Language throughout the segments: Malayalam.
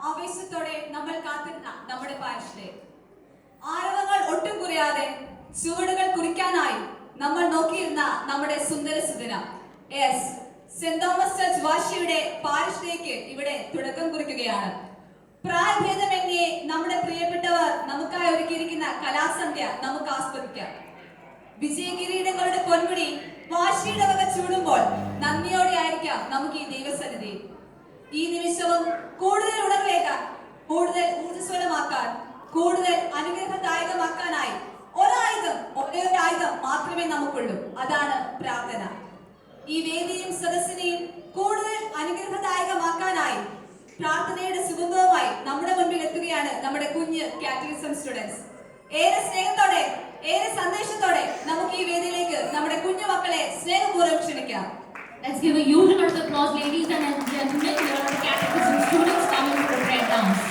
ആവേശത്തോടെ നമ്മൾ കാത്തിരുന്ന നമ്മുടെ പാരിഷ് ആരവങ്ങൾ ഒട്ടും കുറയാതെ ചുവടുകൾ കുറിക്കാനായി നമ്മൾ നോക്കിയിരുന്ന നമ്മുടെ സുന്ദര സുദിനം സെന്റ് തോമസ് ചർച്ച് വാശിയുടെ പാരിഷിലേക്ക് ഇവിടെ തുടക്കം കുറിക്കുകയാണ്. പ്രായഭേദമന്യേ നമ്മുടെ പ്രിയപ്പെട്ടവർ നമുക്കായി ഒരുക്കിയിരിക്കുന്ന കലാസന്ധ്യ നമുക്ക് ആസ്വദിക്കാം. വിജയകിരീടങ്ങളുടെ പൊന്മുടി വാശിയുടെ വക ചൂടുമ്പോൾ നന്ദിയോടെ ആയിരിക്കാം നമുക്ക് ഈ ദൈവസന്നിധി. ഈ നിമിഷവും കൂടുതൽ ഉണർവേകാൻ, കൂടുതൽ ഊർജ്ജസ്വലമാക്കാൻ, കൂടുതൽ അനുഗ്രഹദായകമാക്കാനായി ഒരേ ഒരു ആയുധം മാത്രമേ നമുക്കുള്ളൂ. അതാണ് പ്രാർത്ഥന. ഈ വേദിയും സദസ്സിനെയും കൂടുതൽ അനുഗ്രഹദായകമാക്കാനായി പ്രാർത്ഥനയുടെ സുഗന്ധവുമായി നമ്മുടെ മുൻപിൽ എത്തുകയാണ് നമ്മുടെ കുഞ്ഞ് കാറ്റഗറിസം സ്റ്റുഡൻസ്. ഏറെ സ്നേഹത്തോടെ, ഏറെ സന്ദേശത്തോടെ നമുക്ക് ഈ വേദിയിലേക്ക് നമ്മുടെ കുഞ്ഞു മക്കളെ സ്നേഹപൂർവ്വം ക്ഷണിക്കാം. Let's give a huge round of applause, ladies and gentlemen. Here are the catechism students coming for the prayer dance.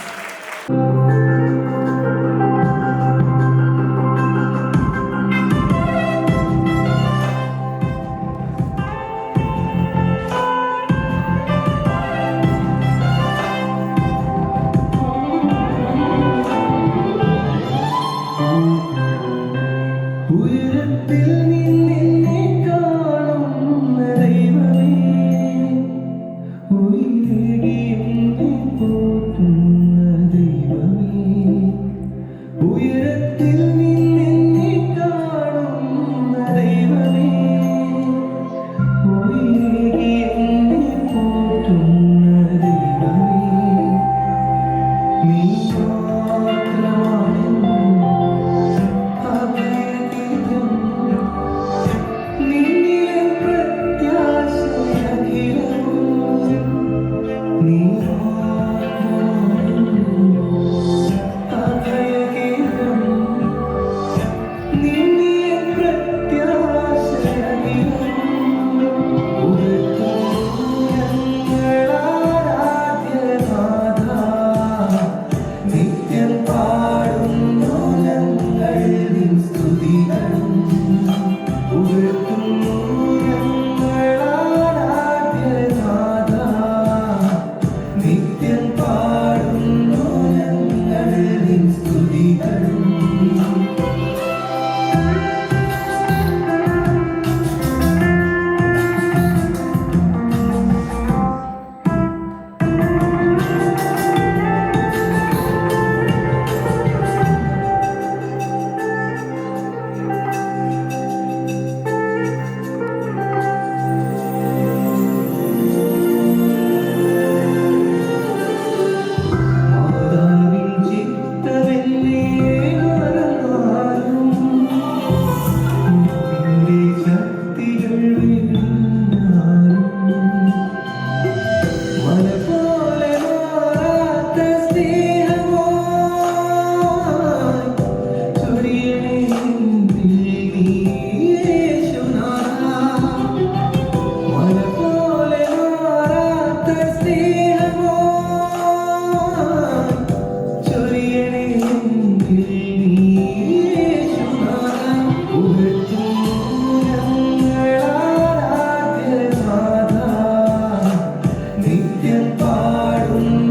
നിത്യം പാടും